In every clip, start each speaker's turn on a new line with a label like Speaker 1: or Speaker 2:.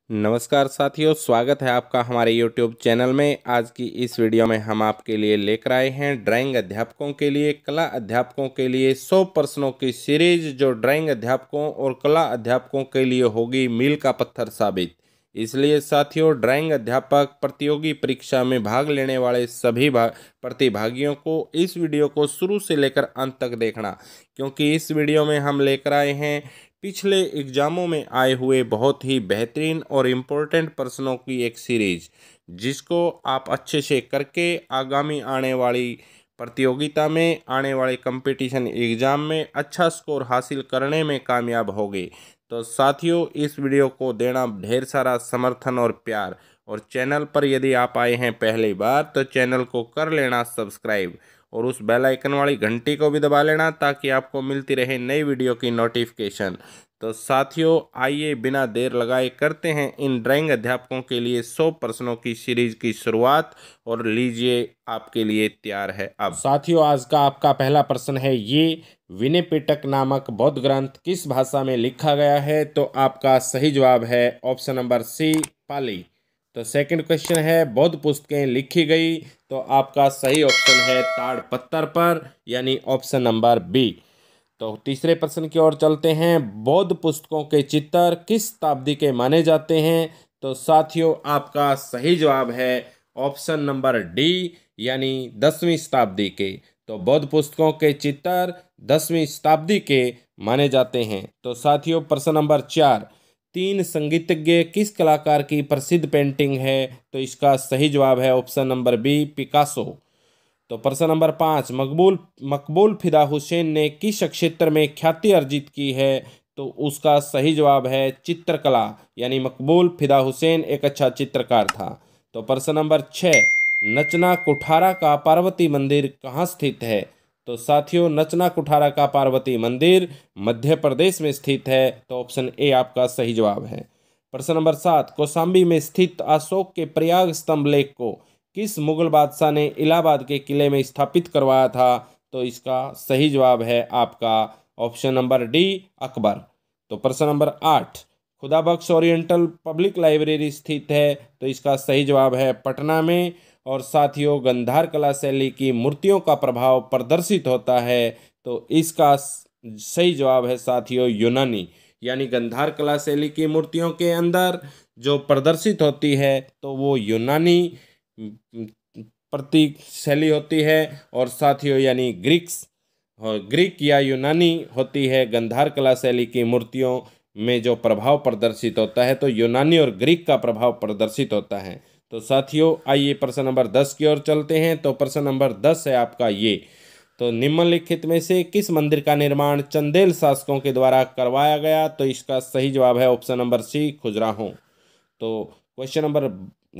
Speaker 1: नमस्कार साथियों, स्वागत है आपका हमारे YouTube चैनल में। आज की इस वीडियो में हम आपके लिए लेकर आए हैं ड्राइंग अध्यापकों के लिए, कला अध्यापकों के लिए 100 प्रश्नों की सीरीज, जो ड्राइंग अध्यापकों और कला अध्यापकों के लिए होगी मील का पत्थर साबित। इसलिए साथियों, ड्राइंग अध्यापक प्रतियोगी परीक्षा में भाग लेने वाले सभी प्रतिभागियों को इस वीडियो को शुरू से लेकर अंत तक देखना, क्योंकि इस वीडियो में हम लेकर आए हैं पिछले एग्जामों में आए हुए बहुत ही बेहतरीन और इम्पोर्टेंट प्रश्नों की एक सीरीज, जिसको आप अच्छे से करके आगामी आने वाली प्रतियोगिता में, आने वाले कंपटीशन एग्ज़ाम में अच्छा स्कोर हासिल करने में कामयाब होगे। तो साथियों, इस वीडियो को देना ढेर सारा समर्थन और प्यार, और चैनल पर यदि आप आए हैं पहली बार तो चैनल को कर लेना सब्सक्राइब, और उस बेल आइकन वाली घंटी को भी दबा लेना ताकि आपको मिलती रहे नई वीडियो की नोटिफिकेशन। तो साथियों, आइए बिना देर लगाए करते हैं इन ड्राइंग अध्यापकों के लिए 100 प्रश्नों की सीरीज की शुरुआत, और लीजिए आपके लिए तैयार है अब। साथियों, आज का आपका पहला प्रश्न है ये: विनय पिटक नामक बौद्ध ग्रंथ किस भाषा में लिखा गया है? तो आपका सही जवाब है ऑप्शन नंबर सी, पाली। तो सेकंड क्वेश्चन है, बौद्ध पुस्तकें लिखी गई? तो आपका सही ऑप्शन है ताड़ पत्थर पर, यानी ऑप्शन नंबर बी। तो तीसरे प्रश्न की ओर चलते हैं, बौद्ध पुस्तकों के चित्र किस शताब्दी के माने जाते हैं? तो साथियों, आपका सही जवाब है ऑप्शन नंबर डी, यानी 10वीं शताब्दी के। तो बौद्ध पुस्तकों के चित्र 10वीं शताब्दी के माने जाते हैं। तो साथियों, प्रश्न नंबर 4, तीन संगीतज्ञ किस कलाकार की प्रसिद्ध पेंटिंग है? तो इसका सही जवाब है ऑप्शन नंबर बी, पिकासो। तो प्रश्न नंबर 5, मकबूल मकबूल फिदा हुसैन ने किस क्षेत्र में ख्याति अर्जित की है? तो उसका सही जवाब है चित्रकला, यानी मकबूल फिदा हुसैन एक अच्छा चित्रकार था। तो प्रश्न नंबर 6, नचना कुठारा का पार्वती मंदिर कहाँ स्थित है? तो साथियों, नचना कुठारा का पार्वती मंदिर मध्य प्रदेश में स्थित है। तो ऑप्शन ए आपका सही जवाब है। प्रश्न नंबर 7, कौशाम्बी में स्थित अशोक के प्रयाग स्तंभ लेख को किस मुगल बादशाह ने इलाहाबाद के किले में स्थापित करवाया था? तो इसका सही जवाब है आपका ऑप्शन नंबर डी, अकबर। तो प्रश्न number 8, Khudabakhsh oriental public library स्थित है? तो इसका सही जवाब है पटना में। और साथियों, गंधार कला शैली की मूर्तियों का प्रभाव प्रदर्शित होता है। तो इसका सही जवाब है साथियों यूनानी, यानी गंधार कला शैली की मूर्तियों के अंदर जो प्रदर्शित होती है तो वो यूनानी प्रतीक शैली होती है। और साथियों, यानी ग्रीक या यूनानी होती है गंधार कला शैली की मूर्तियों में जो प्रभाव प्रदर्शित होता है, तो यूनानी और ग्रीक का प्रभाव प्रदर्शित होता है। तो साथियों, आइए प्रश्न नंबर 10 की ओर चलते हैं। तो प्रश्न नंबर 10 है आपका ये: तो निम्नलिखित में से किस मंदिर का निर्माण चंदेल शासकों के द्वारा करवाया गया? तो इसका सही जवाब है ऑप्शन नंबर सी, खजुराहो। तो क्वेश्चन नंबर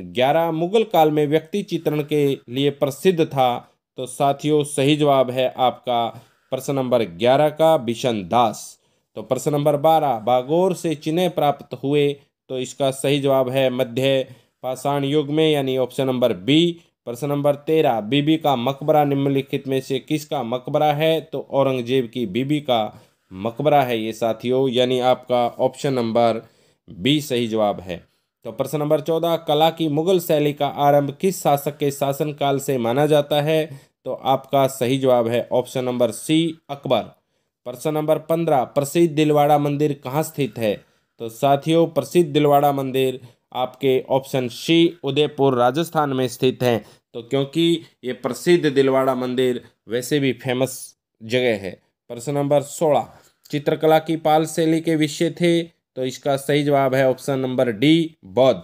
Speaker 1: 11, मुगल काल में व्यक्ति चित्रण के लिए प्रसिद्ध था? तो साथियों, सही जवाब है आपका प्रश्न नंबर 11 का बिशन दास। तो प्रश्न नंबर 12, भागोर से चिन्ह प्राप्त हुए? तो इसका सही जवाब है मध्य पाषाण युग में, यानी ऑप्शन नंबर बी। प्रश्न नंबर 13, बीबी का मकबरा निम्नलिखित में से किसका मकबरा है? तो औरंगजेब की बीबी का मकबरा है ये साथियों, यानी आपका ऑप्शन नंबर बी सही जवाब है। तो प्रश्न नंबर 14, कला की मुगल शैली का आरंभ किस शासक के शासनकाल से माना जाता है? तो आपका सही जवाब है ऑप्शन नंबर सी, अकबर। प्रश्न नंबर 15, प्रसिद्ध दिलवाड़ा मंदिर कहाँ स्थित है? तो साथियों, प्रसिद्ध दिलवाड़ा मंदिर आपके ऑप्शन सी, उदयपुर राजस्थान में स्थित है। तो क्योंकि ये प्रसिद्ध दिलवाड़ा मंदिर वैसे भी फेमस जगह है। प्रश्न नंबर 16, चित्रकला की पाल शैली के विषय थे? तो इसका सही जवाब है ऑप्शन नंबर डी, बौद्ध।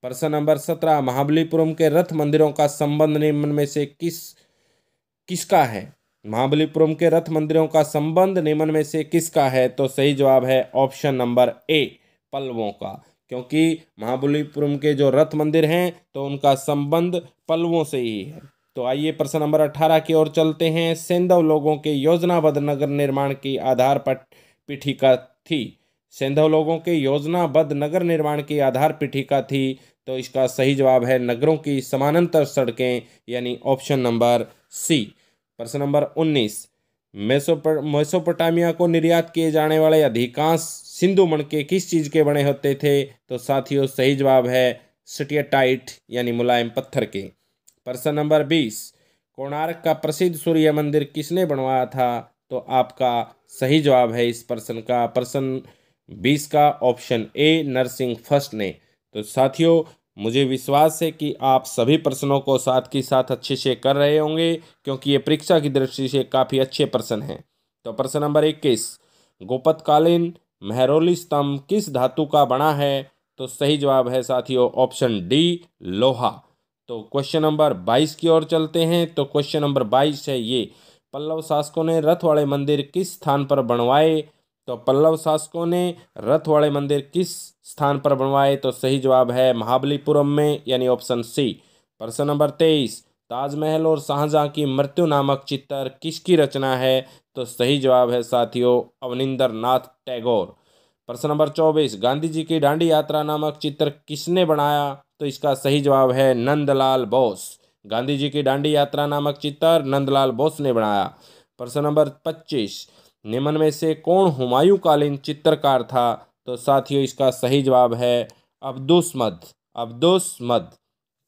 Speaker 1: प्रश्न नंबर 17, महाबलीपुरम के रथ मंदिरों का संबंध निम्न में से किसका है? महाबलीपुरम के रथ मंदिरों का संबंध निम्न में से किसका है? तो सही जवाब है ऑप्शन नंबर ए, पल्लवों का। क्योंकि महाबलीपुरम के जो रथ मंदिर हैं तो उनका संबंध पल्लवों से ही है। तो आइए प्रश्न नंबर 18 की ओर चलते हैं। सैंधव लोगों के योजनाबद्ध नगर निर्माण की आधार पीठिका थी? सैंधव लोगों के योजनाबद्ध नगर निर्माण की आधार पीठिका थी? तो इसका सही जवाब है नगरों की समानांतर सड़कें, यानी ऑप्शन नंबर सी। प्रश्न नंबर 19, मेसोपोटामिया को निर्यात किए जाने वाले अधिकांश सिंधु मणके किस चीज़ के बने होते थे? तो साथियों सही जवाब है स्टियटाइट यानी मुलायम पत्थर के। प्रश्न नंबर 20, कोणार्क का प्रसिद्ध सूर्य मंदिर किसने बनवाया था? तो आपका सही जवाब है इस प्रश्न का, प्रश्न 20 का ऑप्शन ए नरसिंह फर्स्ट ने। तो साथियों मुझे विश्वास है कि आप सभी प्रश्नों को साथ ही साथ अच्छे से कर रहे होंगे, क्योंकि ये परीक्षा की दृष्टि से काफ़ी अच्छे प्रश्न हैं। तो प्रश्न नंबर 21, गोपतकालीन मेहरौली स्तंभ किस धातु का बना है? तो सही जवाब है साथियों ऑप्शन डी लोहा। तो क्वेश्चन नंबर 22 की ओर चलते हैं। तो क्वेश्चन नंबर 22 है ये, पल्लव शासकों ने रथ वाले मंदिर किस स्थान पर बनवाए? तो पल्लव शासकों ने रथ वाले मंदिर किस स्थान पर बनवाए? तो सही जवाब है महाबलीपुरम में यानी ऑप्शन सी। प्रश्न नंबर 23, ताजमहल और शाहजहां की मृत्यु नामक चित्र किसकी रचना है? तो सही जवाब है साथियों अवनिंदर नाथ टैगोर। प्रश्न नंबर 24, गांधी जी की दांडी यात्रा नामक चित्र किसने बनाया? तो इसका सही जवाब है नंदलाल बोस। गांधी जी की दांडी यात्रा नामक चित्र नंदलाल बोस ने बनाया। प्रश्न नंबर 25, निम्न में से कौन हुमायूं कालीन चित्रकार था? तो साथियों इसका सही जवाब है अब्दुस मद।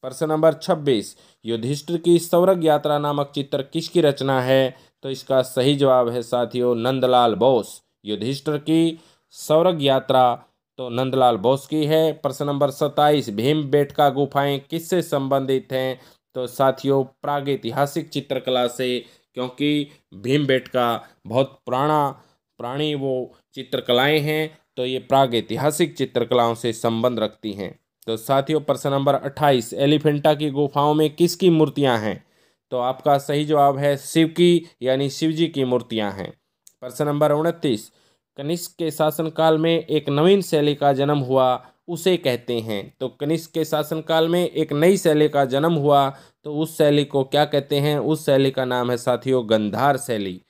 Speaker 1: प्रश्न नंबर 26, युधिष्ठिर की सौरभ यात्रा नामक चित्र किसकी रचना है? तो इसका सही जवाब है साथियों नंदलाल बोस। युधिष्ठिर की सौरभ यात्रा तो नंदलाल बोस की है। प्रश्न नंबर 27, भीमबेटका गुफाएं किससे संबंधित हैं? तो साथियों प्रागैतिहासिक चित्रकला से, क्योंकि भीमबेटका बहुत पुरानी वो चित्रकलाएं हैं, तो ये प्रागैतिहासिक चित्रकलाओं से संबंध रखती हैं। तो साथियों प्रश्न नंबर 28, एलिफेंटा की गुफाओं में किसकी मूर्तियां हैं? तो आपका सही जवाब है शिव की यानी शिव जी की मूर्तियां हैं। प्रश्न नंबर 29, कनिष्क के शासनकाल में एक नवीन शैली का जन्म हुआ उसे कहते हैं। तो कनिष्क के शासनकाल में एक नई शैली का जन्म हुआ, तो उस शैली को क्या कहते हैं? उस शैली का नाम है साथियों गंधार शैली।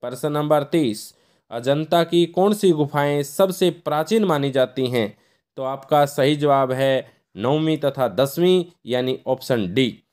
Speaker 1: प्रश्न नंबर 30, अजंता की कौन सी गुफाएं सबसे प्राचीन मानी जाती हैं? तो आपका सही जवाब है 9वीं तथा 10वीं यानी ऑप्शन डी।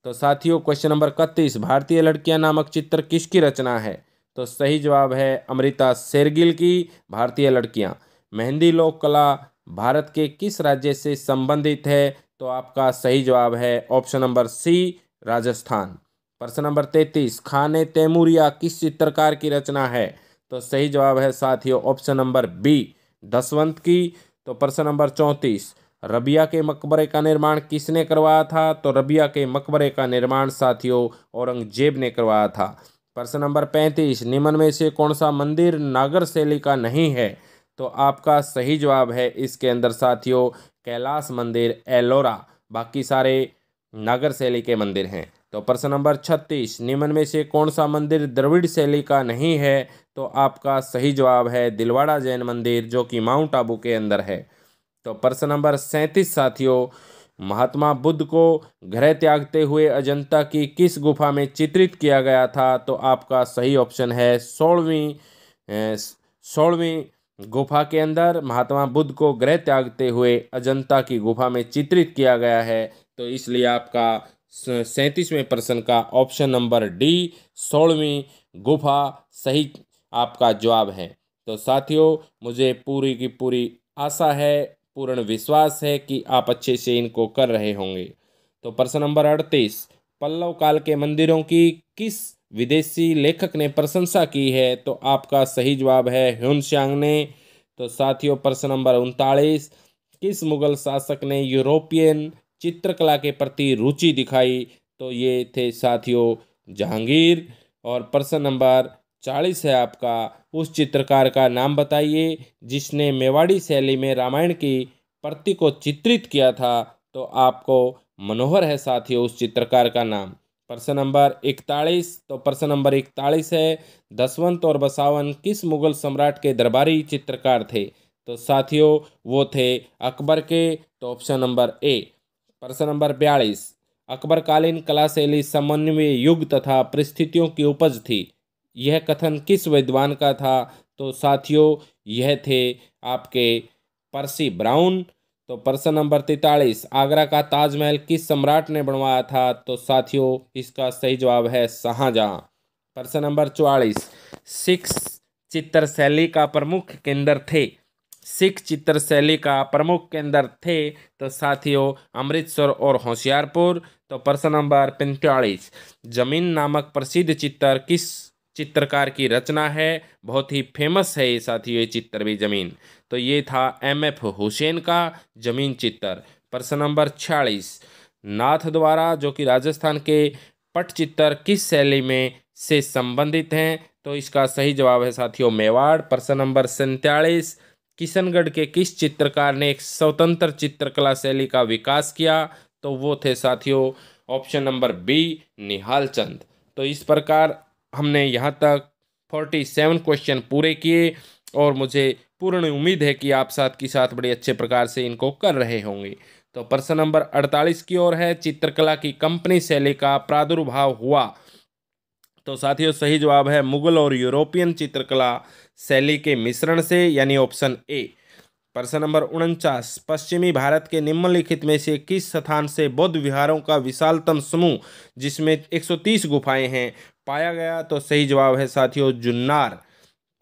Speaker 1: तो साथियों क्वेश्चन नंबर 31, भारतीय लड़कियां नामक चित्र किसकी रचना है? तो सही जवाब है अमृता शेरगिल की भारतीय लड़कियां। मेहंदी लोक कला भारत के किस राज्य से संबंधित है? तो आपका सही जवाब है ऑप्शन नंबर सी राजस्थान। प्रश्न नंबर 33, खाने तैमूरिया किस चित्रकार की रचना है? तो सही जवाब है साथियों ऑप्शन नंबर बी दसवंत की। तो प्रश्न नंबर 34, रबिया के मकबरे का निर्माण किसने करवाया था? तो रबिया के मकबरे का निर्माण साथियों औरंगजेब ने करवाया था। प्रश्न नंबर 35, निम्न में से कौन सा मंदिर नागर शैली का नहीं है? तो आपका सही जवाब है इसके अंदर साथियों कैलाश मंदिर एलोरा, बाकी सारे नागर शैली के मंदिर हैं। तो प्रश्न नंबर 36, निम्न में से कौन सा मंदिर द्रविड़ शैली का नहीं है? तो आपका सही जवाब है दिलवाड़ा जैन मंदिर, जो कि माउंट आबू के अंदर है। तो प्रश्न नंबर 37 साथियों, महात्मा बुद्ध को गृह त्यागते हुए अजंता की किस गुफा में चित्रित किया गया था? तो आपका सही ऑप्शन है 16वीं गुफा के अंदर महात्मा बुद्ध को गृह त्यागते हुए अजंता की गुफा में चित्रित किया गया है। तो इसलिए आपका 37वें प्रश्न का ऑप्शन नंबर डी 16वीं गुफा सही आपका जवाब है। तो साथियों मुझे पूरी की पूरी आशा है, पूर्ण विश्वास है कि आप अच्छे से इनको कर रहे होंगे। तो प्रश्न नंबर 38, पल्लव काल के मंदिरों की किस विदेशी लेखक ने प्रशंसा की है? तो आपका सही जवाब है ह्यूनसांग ने। तो साथियों प्रश्न नंबर 39, किस मुगल शासक ने यूरोपियन चित्रकला के प्रति रुचि दिखाई? तो ये थे साथियों जहांगीर। और प्रश्न नंबर 40 है आपका, उस चित्रकार का नाम बताइए जिसने मेवाड़ी शैली में रामायण की प्रति को चित्रित किया था। तो आपको मनोहर है साथियों उस चित्रकार का नाम। प्रश्न नंबर 41, तो प्रश्न नंबर 41 है, दसवंत और बसावन किस मुगल सम्राट के दरबारी चित्रकार थे? तो साथियों वो थे अकबर के। तो ऑप्शन नंबर ए। प्रश्न नंबर 42, अकबरकालीन कला शैली समन्वय युग तथा परिस्थितियों की उपज थी, यह कथन किस विद्वान का था? तो साथियों यह थे आपके पर्सी ब्राउन। तो प्रश्न नंबर 43, आगरा का ताजमहल किस सम्राट ने बनवाया था? तो साथियों इसका सही जवाब है शाहजहां। प्रश्न नंबर 44, सिख चित्र शैली का प्रमुख केंद्र थे। सिख चित्र शैली का प्रमुख केंद्र थे? तो साथियों अमृतसर और होशियारपुर। तो प्रश्न नंबर 45, जमीन नामक प्रसिद्ध चित्र किस चित्रकार की रचना है? बहुत ही फेमस है ये साथियों, ये चित्र भी जमीन। तो ये था MF हुसैन का जमीन चित्र। प्रश्न नंबर 46, नाथ द्वारा जो कि राजस्थान के पटचित्र किस शैली में से संबंधित हैं? तो इसका सही जवाब है साथियों मेवाड़। प्रश्न नंबर 47, किशनगढ़ के किस चित्रकार ने एक स्वतंत्र चित्रकला शैली का विकास किया? तो वो थे साथियों option number B, Nihal Chand. तो इस प्रकार हमने यहाँ तक 47 क्वेश्चन पूरे किए और मुझे पूर्ण उम्मीद है कि आप साथ के साथ बड़े अच्छे प्रकार से इनको कर रहे होंगे। तो प्रश्न नंबर 48 की ओर है, चित्रकला की कंपनी शैली का प्रादुर्भाव हुआ? तो साथियों सही जवाब है मुगल और यूरोपियन चित्रकला शैली के मिश्रण से, यानी ऑप्शन ए। प्रश्न नंबर 49, पश्चिमी भारत के निम्नलिखित में से किस स्थान से बौद्ध विहारों का विशालतम समूह जिसमें 130 गुफाएं हैं पाया गया? तो सही जवाब है साथियों जुन्नार।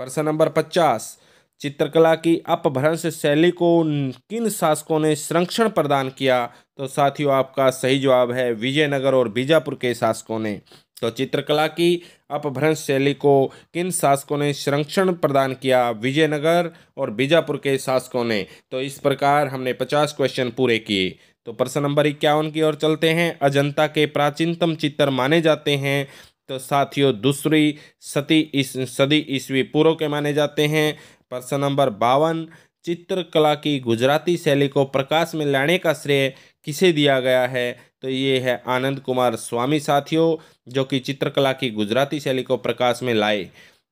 Speaker 1: प्रश्न नंबर 50, चित्रकला की अपभ्रंश शैली को किन शासकों ने संरक्षण प्रदान किया? तो साथियों आपका सही जवाब है विजयनगर और बीजापुर के शासकों ने। तो चित्रकला की अपभ्रंश शैली को किन शासकों ने संरक्षण प्रदान किया? विजयनगर और बीजापुर के शासकों ने। तो इस प्रकार हमने 50 क्वेश्चन पूरे किए। तो प्रश्न नंबर 51 की ओर चलते हैं, अजंता के प्राचीनतम चित्र माने जाते हैं? तो साथियों दूसरी सदी ईस्वी पूर्व के माने जाते हैं। प्रश्न नंबर 52, चित्रकला की गुजराती शैली को प्रकाश में लाने का श्रेय किसे दिया गया है? तो ये है आनंद कुमार स्वामी साथियों, जो कि चित्रकला की गुजराती शैली को प्रकाश में लाए।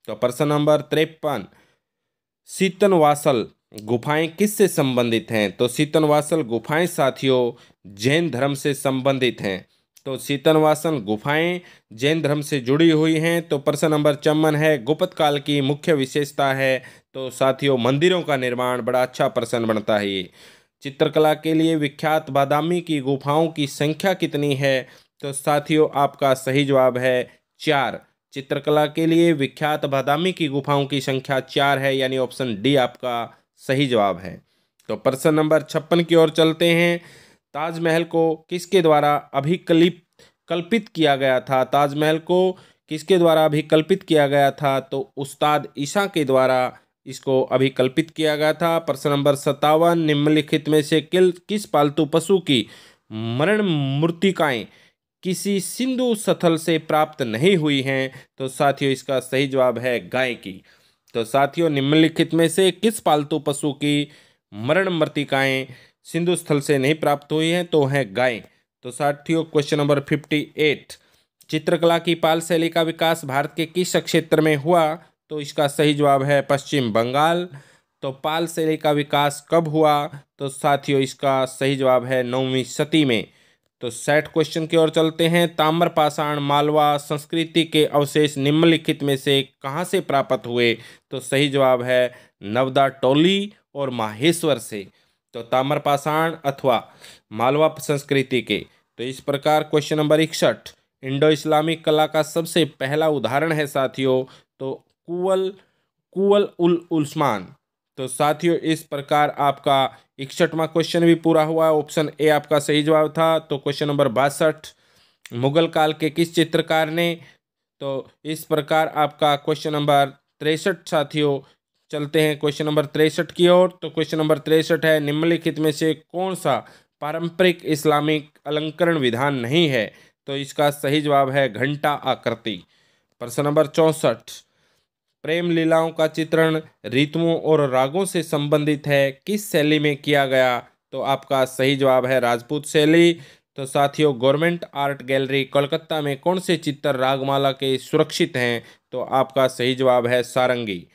Speaker 1: तो प्रश्न नंबर 53, सीतनवासल गुफाएं किससे संबंधित हैं? तो सीतनवासल गुफाएं साथियों जैन धर्म से संबंधित हैं। तो सीतनवासल गुफाएं जैन धर्म से जुड़ी हुई हैं। तो प्रश्न नंबर 54 है, गुप्त काल की मुख्य विशेषता है? तो साथियों मंदिरों का निर्माण। बड़ा अच्छा प्रश्न बनता है ये। चित्रकला के लिए विख्यात बादामी की गुफाओं की संख्या कितनी है? तो साथियों आपका सही जवाब है 4। चित्रकला के लिए विख्यात बादामी की गुफाओं की संख्या 4 है, यानी ऑप्शन डी आपका सही जवाब है। तो प्रश्न नंबर 56 की ओर चलते हैं, ताजमहल को किसके द्वारा कल्पित किया गया था? ताजमहल को किसके द्वारा अभिकल्पित किया गया था? तो उस्ताद ईसा के द्वारा इसको अभिकल्पित किया गया था। प्रश्न नंबर 57, निम्नलिखित में से किस पालतू पशु की मरण मूर्तिकाएं किसी सिंधु स्थल से प्राप्त नहीं हुई हैं? तो साथियों इसका सही जवाब है गाय की। तो साथियों निम्नलिखित में से किस पालतू पशु की मरण मृतिकाएं सिंधु स्थल से नहीं प्राप्त हुई हैं? तो है गाय। तो साथियों क्वेश्चन नंबर 58, चित्रकला की पाल शैली का विकास भारत के किस क्षेत्र में हुआ? तो इसका सही जवाब है पश्चिम बंगाल। तो पाल शैली का विकास कब हुआ? तो साथियों इसका सही जवाब है 9वीं सदी में। तो 60 क्वेश्चन की ओर चलते हैं, ताम्रपाषाण मालवा संस्कृति के अवशेष निम्नलिखित में से कहाँ से प्राप्त हुए? तो सही जवाब है नवदा टोली और माहेश्वर से। तो ताम्रपाषाण अथवा मालवा संस्कृति के। तो इस प्रकार क्वेश्चन नंबर 61, इंडो इस्लामिक कला का सबसे पहला उदाहरण है साथियों तो कुवल उल उस्मान। तो साथियों इस प्रकार आपका 61वां क्वेश्चन भी पूरा हुआ। ऑप्शन ए आपका सही जवाब था। तो क्वेश्चन नंबर 62, मुगल काल के किस चित्रकार ने? तो इस प्रकार आपका क्वेश्चन नंबर 63 साथियों चलते हैं क्वेश्चन नंबर 63 की ओर। तो क्वेश्चन नंबर 63 है, निम्नलिखित में से कौन सा पारंपरिक इस्लामिक अलंकरण विधान नहीं है? तो इसका सही जवाब है घंटा आकृति। प्रश्न नंबर 64, प्रेम लीलाओं का चित्रण ऋतुओं और रागों से संबंधित है, किस शैली में किया गया? तो आपका सही जवाब है राजपूत शैली। तो साथियों गवर्नमेंट आर्ट गैलरी कोलकाता में कौन से चित्र रागमाला के सुरक्षित हैं? तो आपका सही जवाब है सारंगी।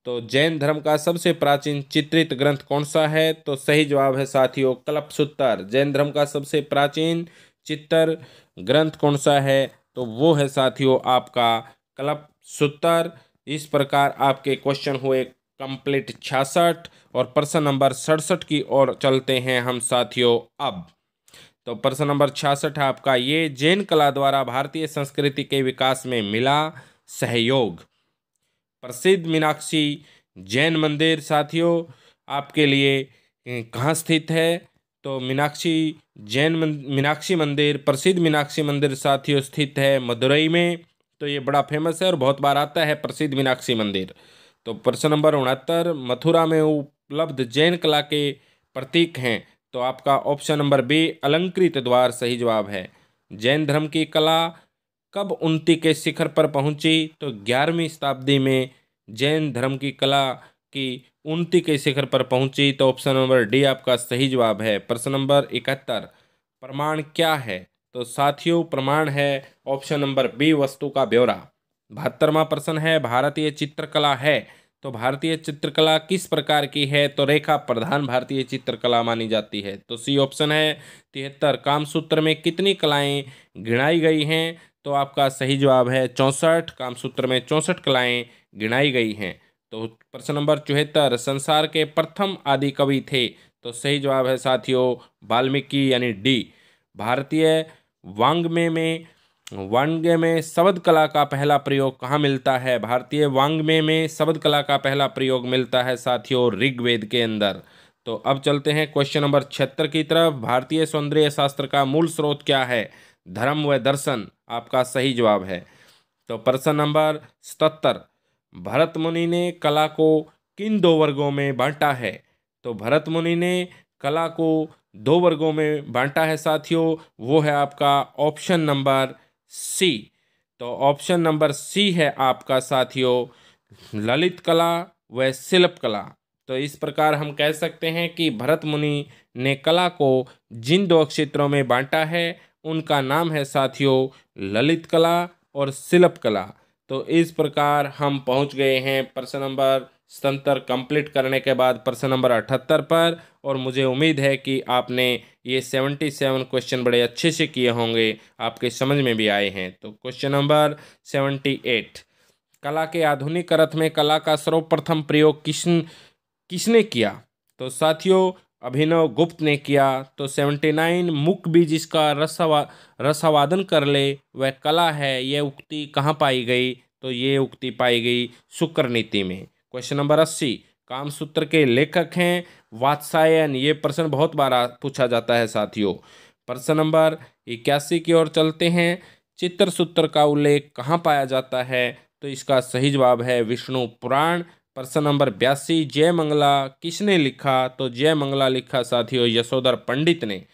Speaker 1: तो जैन धर्म का सबसे प्राचीन चित्रित ग्रंथ कौन सा है? तो सही जवाब है साथियों कल्पसूत्र। जैन धर्म का सबसे प्राचीन चित्र ग्रंथ कौन सा है? तो वो है साथियों आपका कल्पसूत्र। इस प्रकार आपके क्वेश्चन हुए कंप्लीट 66 और प्रश्न नंबर 67 की ओर चलते हैं हम साथियों अब। तो प्रश्न नंबर 66 है आपका, ये जैन कला द्वारा भारतीय संस्कृति के विकास में मिला सहयोग। प्रसिद्ध मीनाक्षी जैन मंदिर साथियों आपके लिए कहाँ स्थित है? तो मीनाक्षी मंदिर, प्रसिद्ध मीनाक्षी मंदिर साथियों स्थित है मदुरई में। तो ये बड़ा फेमस है और बहुत बार आता है प्रसिद्ध मीनाक्षी मंदिर। तो प्रश्न नंबर 69, मथुरा में उपलब्ध जैन कला के प्रतीक हैं। तो आपका ऑप्शन नंबर बी अलंकृत द्वार सही जवाब है। जैन धर्म की कला कब उन्नति के शिखर पर पहुंची? तो 11वीं शताब्दी में जैन धर्म की कला की उन्नति के शिखर पर पहुंची। तो ऑप्शन नंबर डी आपका सही जवाब है। प्रश्न नंबर 71, प्रमाण क्या है? तो साथियों प्रमाण है ऑप्शन नंबर बी वस्तु का ब्यौरा। 72वां प्रश्न है भारतीय चित्रकला है। तो भारतीय चित्रकला किस प्रकार की है? तो रेखा प्रधान भारतीय चित्रकला मानी जाती है। तो सी ऑप्शन है। 73, कामसूत्र में कितनी कलाएं गिनाई गई हैं? तो आपका सही जवाब है 64। कामसूत्र में 64 कलाएं गिनाई गई हैं। तो प्रश्न नंबर 74, संसार के प्रथम आदि कवि थे। तो सही जवाब है साथियों वाल्मीकि यानी डी। भारतीय वांग्मय में शब्द कला का पहला प्रयोग कहाँ मिलता है? भारतीय वांग्मय में शब्द कला का पहला प्रयोग मिलता है साथियों ऋग्वेद के अंदर। तो अब चलते हैं क्वेश्चन नंबर 76 की तरफ। भारतीय सौंदर्य शास्त्र का मूल स्रोत क्या है? धर्म व दर्शन आपका सही जवाब है। तो प्रश्न नंबर 77, भरत मुनि ने कला को किन दो वर्गों में बांटा है? तो भरत मुनि ने कला को दो वर्गों में बांटा है साथियों, वो है आपका ऑप्शन नंबर सी। तो ऑप्शन नंबर सी है आपका साथियों ललित कला व शिल्प कला। तो इस प्रकार हम कह सकते हैं कि भरत मुनि ने कला को जिन दो क्षेत्रों में बांटा है उनका नाम है साथियों ललित कला और शिल्प कला। तो इस प्रकार हम पहुंच गए हैं प्रश्न नंबर 77 कंप्लीट करने के बाद प्रश्न नंबर 78 पर। और मुझे उम्मीद है कि आपने ये 77 क्वेश्चन बड़े अच्छे से किए होंगे, आपके समझ में भी आए हैं। तो क्वेश्चन नंबर 78, कला के आधुनिक अर्थ में कला का सर्वप्रथम प्रयोग किसने किया? तो साथियों अभिनव गुप्त ने किया। तो 79, मुख भी जिसका रसावादन कर ले वह कला है, यह उक्ति कहाँ पाई गई? तो ये उक्ति पाई गई शुक्र नीति में। क्वेश्चन नंबर 80, कामसूत्र के लेखक हैं वात्सायन। ये प्रश्न बहुत बार पूछा जाता है साथियों। प्रश्न नंबर 81 की ओर चलते हैं। चित्रसूत्र का उल्लेख कहाँ पाया जाता है? तो इसका सही जवाब है विष्णु पुराण। प्रश्न नंबर 82, जय मंगला किसने लिखा? तो जय मंगला लिखा साथियों यशोधर पंडित ने।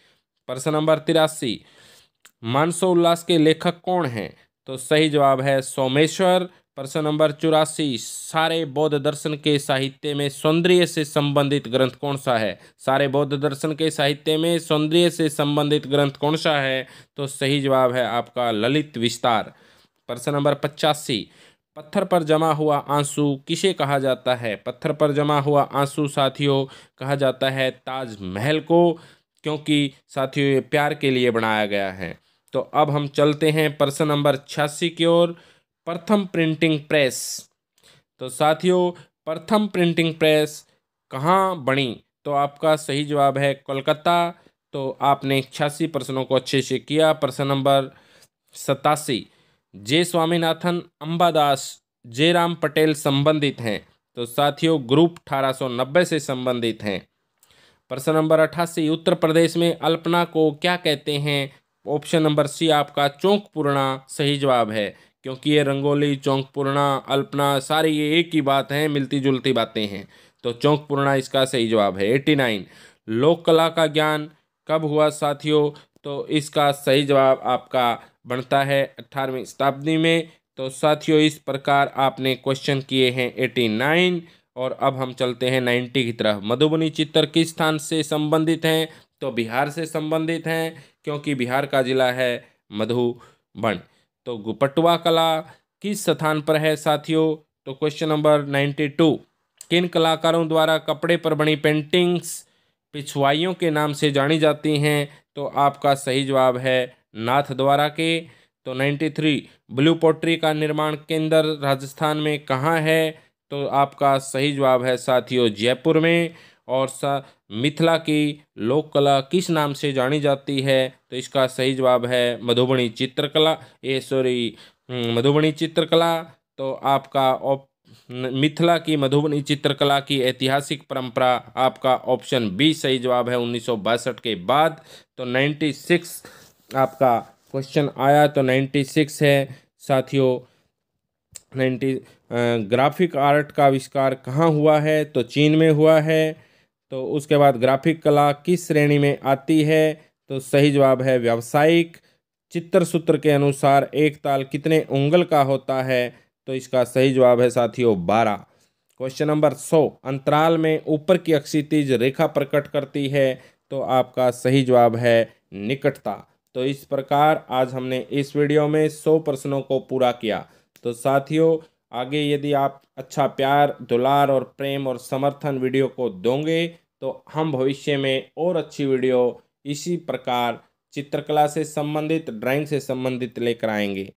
Speaker 1: प्रश्न नंबर 83, मानसोल्लास के लेखक कौन हैं? तो सही जवाब है सोमेश्वर। प्रश्न नंबर 84, सारे बौद्ध दर्शन के साहित्य में सौंदर्य से संबंधित ग्रंथ कौन सा है? सारे बौद्ध दर्शन के साहित्य में सौंदर्य से संबंधित ग्रंथ कौन सा है? तो सही जवाब है आपका ललित विस्तार। प्रश्न नंबर 85, पत्थर पर जमा हुआ आंसू किसे कहा जाता है? पत्थर पर जमा हुआ आंसू साथियों कहा जाता है ताजमहल को, क्योंकि साथियों ये प्यार के लिए बनाया गया है। तो अब हम चलते हैं प्रश्न नंबर 86 की ओर। प्रथम प्रिंटिंग प्रेस। तो साथियों प्रथम प्रिंटिंग प्रेस कहाँ बनी? तो आपका सही जवाब है कोलकाता। तो आपने 86 प्रश्नों को अच्छे से किया। प्रश्न नंबर 87, जे स्वामीनाथन अंबादास जयराम पटेल संबंधित हैं। तो साथियों ग्रुप 1890 से संबंधित हैं। प्रश्न नंबर 88, उत्तर प्रदेश में अल्पना को क्या कहते हैं? ऑप्शन नंबर सी आपका चौक पूर्णा सही जवाब है, क्योंकि ये रंगोली, चौक पूर्णा, अल्पना सारी ये एक ही बात है, मिलती जुलती बातें हैं। तो चौक पूर्णा इसका सही जवाब है। 89, लोक कला का ज्ञान कब हुआ साथियों? तो इसका सही जवाब आपका बनता है 18वीं शताब्दी में। तो साथियों इस प्रकार आपने क्वेश्चन किए हैं 89। और अब हम चलते हैं 90 की तरफ। मधुबनी चित्र किस स्थान से संबंधित हैं? तो बिहार से संबंधित हैं, क्योंकि बिहार का जिला है मधुबन। तो पटुआ कला किस स्थान पर है साथियों? तो क्वेश्चन नंबर 92, किन कलाकारों द्वारा कपड़े पर बनी पेंटिंग्स पिछवाइयों के नाम से जानी जाती हैं? तो आपका सही जवाब है नाथ द्वारा के। तो 93, ब्लू पोट्री का निर्माण केंद्र राजस्थान में कहाँ है? तो आपका सही जवाब है साथियों जयपुर में। और मिथिला की लोक कला किस नाम से जानी जाती है? तो इसका सही जवाब है मधुबनी चित्रकला। मधुबनी चित्रकला। तो आपका मिथिला की मधुबनी चित्रकला की ऐतिहासिक परंपरा, आपका ऑप्शन बी सही जवाब है 1962 के बाद। तो 96 आपका क्वेश्चन आया, तो 96 है साथियों। 90 ग्राफिक आर्ट का आविष्कार कहाँ हुआ है? तो चीन में हुआ है। तो उसके बाद ग्राफिक कला किस श्रेणी में आती है? तो सही जवाब है व्यावसायिक। चित्र सूत्र के अनुसार एक ताल कितने उंगल का होता है? तो इसका सही जवाब है साथियों 12। क्वेश्चन नंबर 100, अंतराल में ऊपर की अक्षितिज रेखा प्रकट करती है? तो आपका सही जवाब है निकटता। तो इस प्रकार आज हमने इस वीडियो में 100 प्रश्नों को पूरा किया। तो साथियों, आगे यदि आप अच्छा प्यार, दुलार और प्रेम और समर्थन वीडियो को दोगे तो हम भविष्य में और अच्छी वीडियो इसी प्रकार चित्रकला से संबंधित, ड्राइंग से संबंधित लेकर आएंगे।